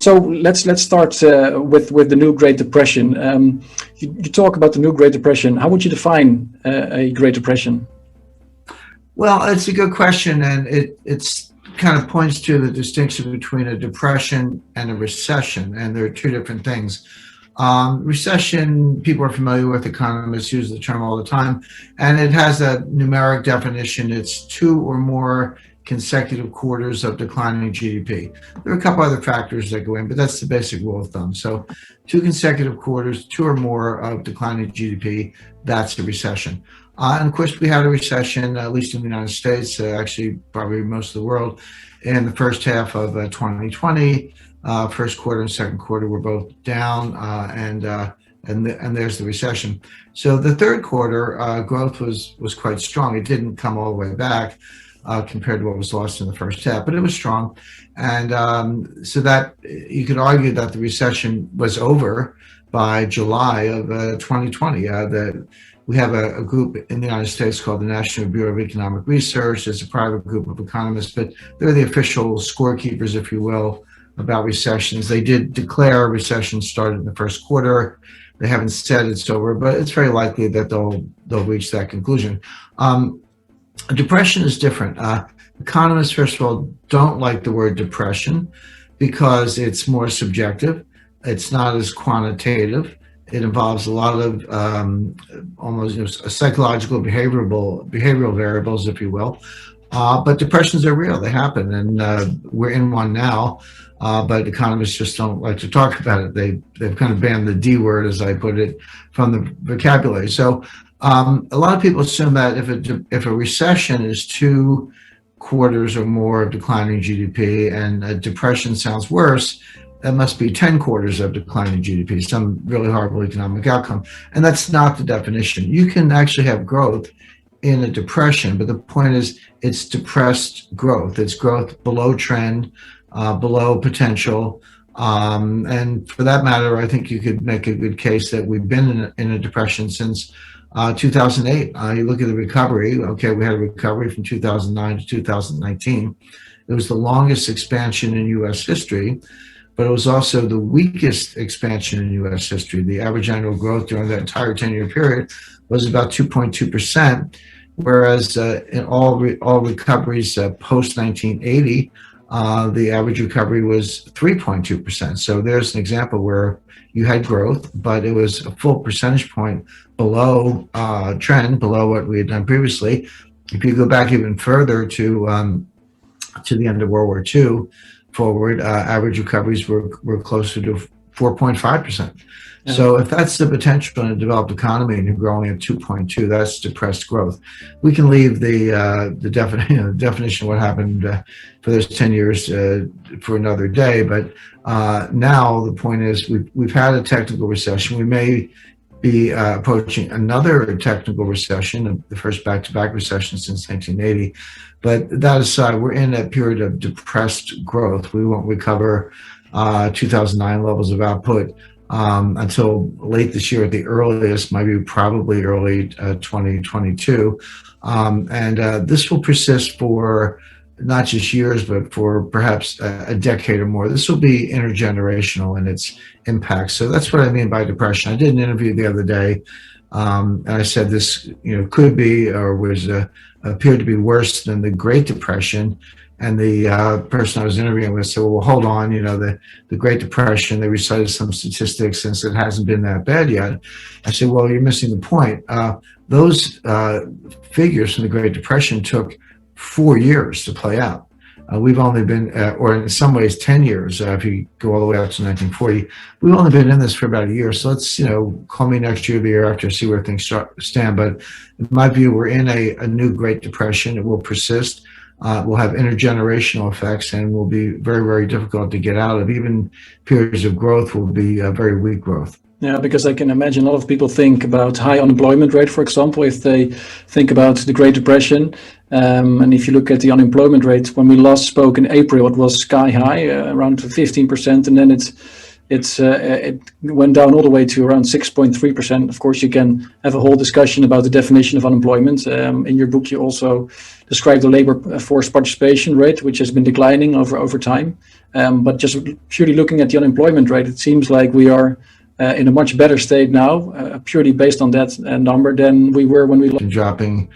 So let's start with the new Great Depression. You talk about the new Great Depression. How would you define a Great Depression? Well, it's a good question, and it's kind of points to the distinction between a depression and a recession, and they're two different things. Recession, people are familiar with, economists use the term all the time, and it has a numeric definition. It's 2 or more consecutive quarters of declining GDP. There are a couple other factors that go in, but that's the basic rule of thumb. So 2 consecutive quarters, 2 or more of declining GDP, that's a recession. And of course, we had a recession, at least in the United States, actually probably most of the world, in the first half of 2020. First quarter and second quarter were both down, and there's the recession. So the third quarter growth was quite strong. It didn't come all the way back compared to what was lost in the first half, but it was strong. And so that you could argue that the recession was over by July of 2020. We have a group in the United States called the National Bureau of Economic Research. It's a private group of economists, but they're the official scorekeepers, if you will, about recessions. They did declare a recession started in the first quarter. They haven't said it's over, but it's very likely that they'll reach that conclusion. A depression is different. Economists, first of all, don't like the word depression because it's more subjective. It's not as quantitative. It involves a lot of almost psychological, behavioral variables, if you will. But depressions are real. They happen, and we're in one now. But economists just don't like to talk about it. They've kind of banned the D word, as I put it, from the vocabulary. So a lot of people assume that if a recession is 2 quarters or more of declining GDP, and a depression sounds worse, that must be 10 quarters of declining GDP, some really horrible economic outcome. And that's not the definition. You can actually have growth in a depression, but the point is it's depressed growth. It's growth below trend, below potential. And for that matter, I think you could make a good case that we've been in a depression since 2008. You look at the recovery. Okay, we had a recovery from 2009 to 2019. It was the longest expansion in U.S. history, but it was also the weakest expansion in U.S. history. The average annual growth during that entire 10-year period was about 2.2%, whereas in all recoveries post-1980, the average recovery was 3.2%. So there's an example where you had growth, but it was a full percentage point below trend, below what we had done previously. If you go back even further to the end of World War II forward, average recoveries were closer to 4.5%. Yeah. So if that's the potential in a developed economy and you're growing at 2.2, that's depressed growth. We can leave the definition of what happened for those 10 years for another day. But now the point is we've had a technical recession. We may be approaching another technical recession, the first back-to-back recession since 1980. But that aside, we're in a period of depressed growth. We won't recover 2009 levels of output until late this year at the earliest, maybe probably early 2022. And this will persist for not just years, but for perhaps a decade or more. This will be intergenerational in its impact. So that's what I mean by depression. I did an interview the other day, and I said this, could be or appeared to be worse than the Great Depression. And the person I was interviewing with said, well, hold on, the Great Depression, they recited some statistics since it hasn't been that bad yet. I said, well, you're missing the point. Those figures from the Great Depression took 4 years to play out. We've only been, or in some ways 10 years, if you go all the way up to 1940, we've only been in this for about a year. So let's, call me next year, the year after, see where things stand. But in my view, we're in a new Great Depression. It will persist. Will have intergenerational effects and will be very, very difficult to get out of. Even periods of growth will be very weak growth. Yeah, because I can imagine a lot of people think about high unemployment rate, for example, if they think about the Great Depression. And if you look at the unemployment rate, when we last spoke in April, it was sky high, around 15%, and then it it went down all the way to around 6.3%. Of course, you can have a whole discussion about the definition of unemployment. In your book, you also describe the labor force participation rate, which has been declining over time. But just purely looking at the unemployment rate, it seems like we are in a much better state now, purely based on that number than we were when we been dropping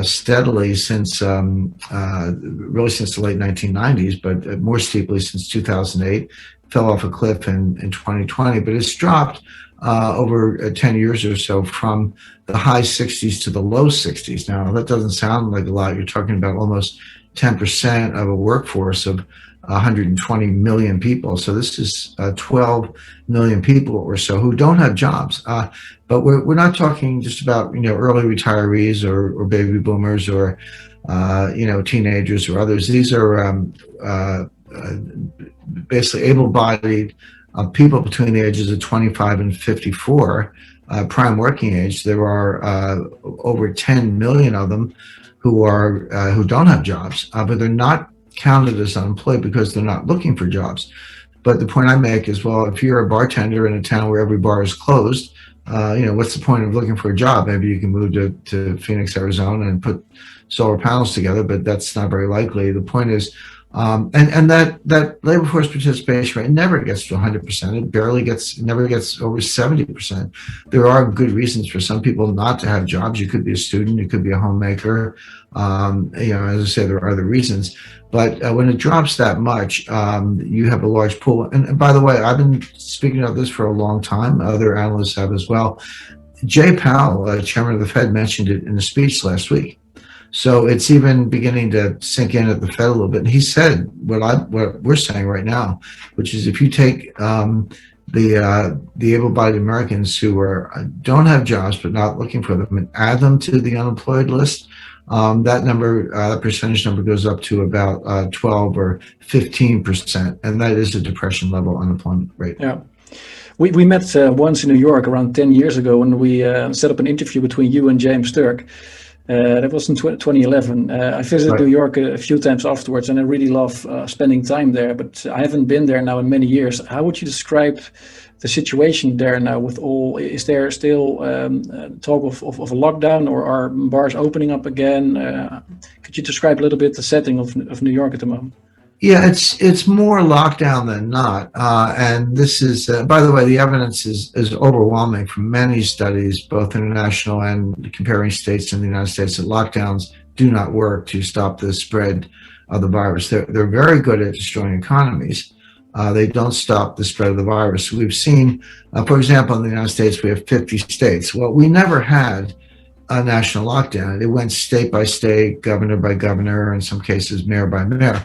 steadily since really since the late 1990s, but more steeply since 2008. Fell off a cliff in 2020, but it's dropped over 10 years or so from the high 60s to the low 60s. Now, that doesn't sound like a lot. You're talking about almost 10% of a workforce of 120 million people. So this is 12 million people or so who don't have jobs. But we're not talking just about, early retirees or baby boomers or, teenagers or others. These are basically able-bodied people between the ages of 25 and 54, prime working age. There are over 10 million of them who don't have jobs, but they're not counted as unemployed because they're not looking for jobs. But the point I make is, well, if you're a bartender in a town where every bar is closed, what's the point of looking for a job? Maybe you can move to Phoenix, Arizona and put solar panels together, but that's not very likely. The point is, and that labor force participation rate never gets to 100%. It never gets over 70%. There are good reasons for some people not to have jobs. You could be a student, you could be a homemaker. As I say, there are other reasons. But when it drops that much, you have a large pool. And by the way, I've been speaking of this for a long time. Other analysts have as well. Jay Powell, chairman of the Fed, mentioned it in a speech last week. So it's even beginning to sink in at the Fed a little bit. And he said what we're saying right now, which is if you take the able-bodied Americans who don't have jobs but not looking for them and add them to the unemployed list, that percentage number goes up to about 12 or 15%, and that is a depression level unemployment rate. Yeah. We met once in New York around 10 years ago when we set up an interview between you and James Turk. That was in 2011. I visited New York a few times afterwards, and I really love spending time there, but I haven't been there now in many years. How would you describe the situation there now is there still talk of a lockdown, or are bars opening up again? Could you describe a little bit the setting of New York at the moment? Yeah, it's more lockdown than not. And this is, by the way, the evidence is overwhelming from many studies, both international and comparing states in the United States, that lockdowns do not work to stop the spread of the virus. They're very good at destroying economies. They don't stop the spread of the virus. We've seen, for example, in the United States, we have 50 states. Well, we never had a national lockdown. It went state by state, governor by governor, in some cases mayor by mayor.